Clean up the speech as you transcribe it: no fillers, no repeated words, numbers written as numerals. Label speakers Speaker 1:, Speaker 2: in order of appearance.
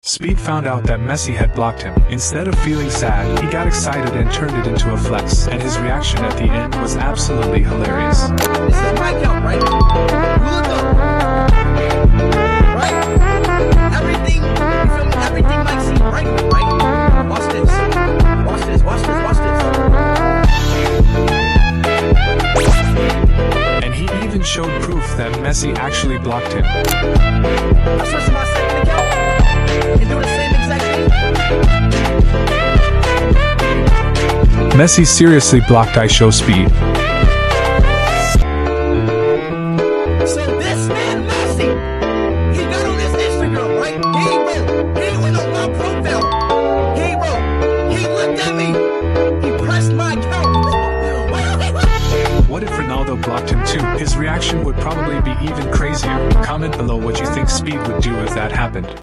Speaker 1: Speed found out that Messi had blocked him. Instead of feeling sad, he got excited and turned it into a flex, and his reaction at the end was absolutely hilarious.
Speaker 2: This is my account, right? You look up. Right? Everything, you feel me? Everything might seem right, right? Watch this. Watch this, watch this, watch this.
Speaker 1: And he even showed proof that Messi actually blocked him.
Speaker 2: I switched to my second account and do the same exact thing.
Speaker 1: Messi seriously blocked IShowSpeed.
Speaker 2: So this man Messi, he got on his Instagram, right? He went on my profile. He looked at me. He pressed my account.
Speaker 1: What if Ronaldo blocked him too? His reaction would probably be even crazier. Comment below what you think Speed would do if that happened.